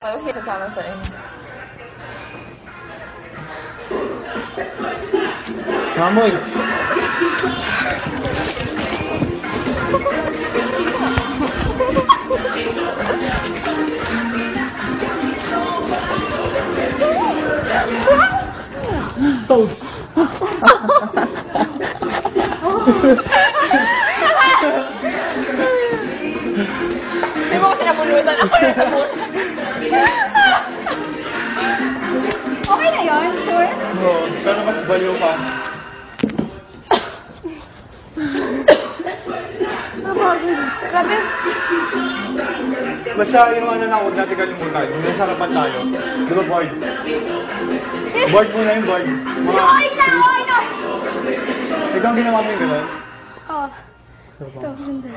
Ano siya kasama sa inyo? Mamoy! Toad! Hindi mo kasi napunutan. Ako na napunutan. Okay na yun, sure? Oo, pero mas baliw pa. Grabe. Basta yung ano na, huwag natin kalimutan. Yung nasa harapan tayo. Di ba, board? Board muna yung board. Mga... Okay na, okay na! Ikaw ang ginawa mo yung gano'n? Oh, ito, ganda.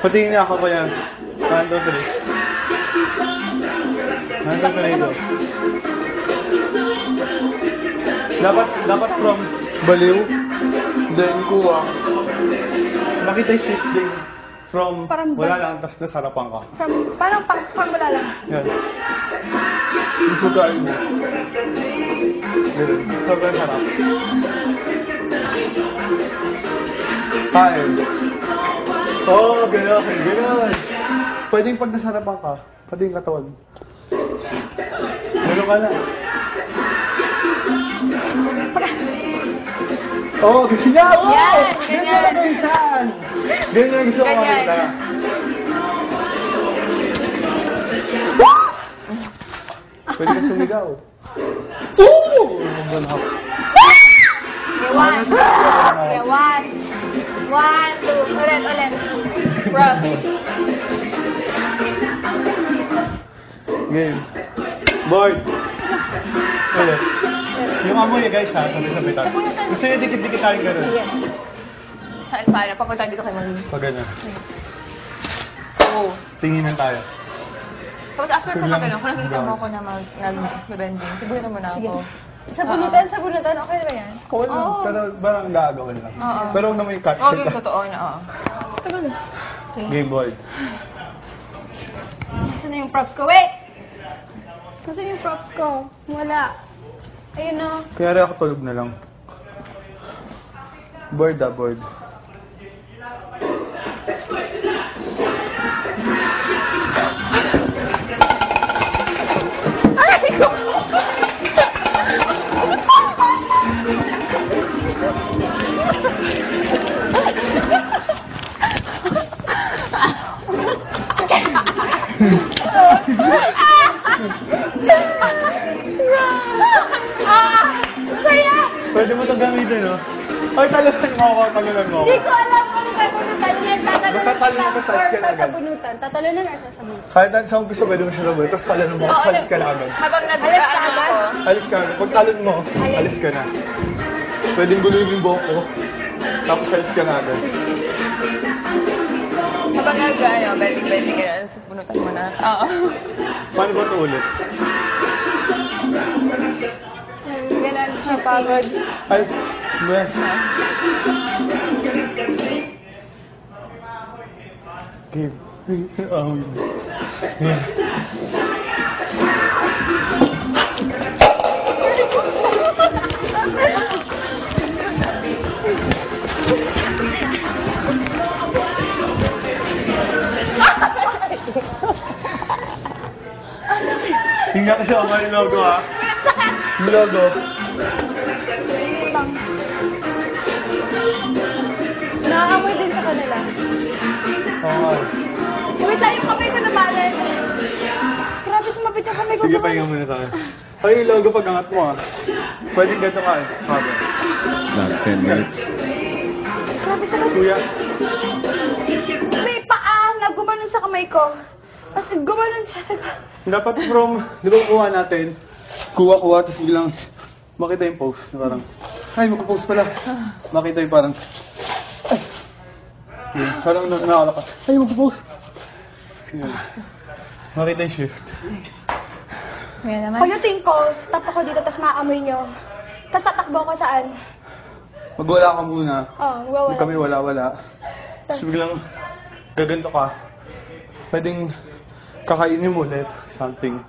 Patingin niya ako pa yan. 1, 2, 3. 1, 2, 3 Dapat from baliw, then kuha. Nakita yung shifting from Parang wala lang, tapos nasa harapan ka. Parang wala lang. Yan. Yung sugain mo. Ganun. Sobrang sarap. Kain. Oo, gano'n. Gano'n. Pwedeng pag nasa harapan ka, pwede yung katawan. Gano'n ka na. Oo, ganyan! Yan, Ganyan! Ganyan! Ganyan ang gusto ko Ganyan. makita. Pwede ka sumigaw. Oo! Ang ganap. Okay, 1. Okay, 1. 1, 2. Ulit. Rough. Game. Board. Ulit. Yung amoy guys ha, sabay-sabay tayo. Gusto niyo dikit-dikit tayong gano'n? Yes. Saan paano? Papunta dito kay Mami. Pag ganyan. Oo. Tinginan tayo. Tapos after ko na gano'n, kung nakikita mo ako na mag-bending, siguro mo na ako. Sabunutan, okay na ba yan? Cool lang. Oo. Pero parang gagawin lang. Oo. Pero huwag naman yung cut. Oo, yung totoo na, oo. Game board. Nasaan na yung props ko? Wait! Nasaan yung props ko? Wala. Ayun o. Kaya rin ako tulog na lang. Board board. Saya! Pwede mo ito gamitin, no? Ay, talasan mo ako, talasan mo ako. Hindi ko alam kung sabunutan. Basta talon ka sa or skin agad. sasabunutan. Tatalunan or sasabunutan? Kahit saan gusto, pwede mo siya sabay. Tapos talon mo, Oo, alis ka na agad. Habang Alis ka nagkaan agad? ako. Alis ka na. Pag talon mo, alis ka na. Pwedeng guluhin yung buhok ko. Tapos alis ka na agad. Habang bending ka na, punutan mo na. Oo. Paano ba ito ulit? Ganun siya pagod. Ay, ba? Game. Oh, yeah. Tingnan kasi ako yung logo ha. Yung logo. Nakakamoy din sa kanila. Oo nga. Wait lang, yung kamay ko nabalan. Grabe, sumapit yung kamay ko. Sige, pahinga muna tayo. Ay, yung logo pag angat mo ha. Pwedeng ganito ka eh. Sabi. Last 10 minutes. Grabe sa Kuya. may paa na gumanon sa kamay ko. Tapos gumanon siya sa... Dapat from, di ba kuha natin? Kuha, tapos biglang makita yung post. Na parang, ay, magpo-post pala. Makita yung parang, ay. Yun, parang nakakala ka, ay, magpo-post. Yun. Makita yung shift. Ngayon naman. Pagdating ko, stop ako dito, tapos maamoy nyo. Tapos tatakbo ko saan? Magwala ka muna. Oh, wala. Kung kami wala-wala. Tapos biglang gaganto ka. Pwedeng kakainin mo ulit. something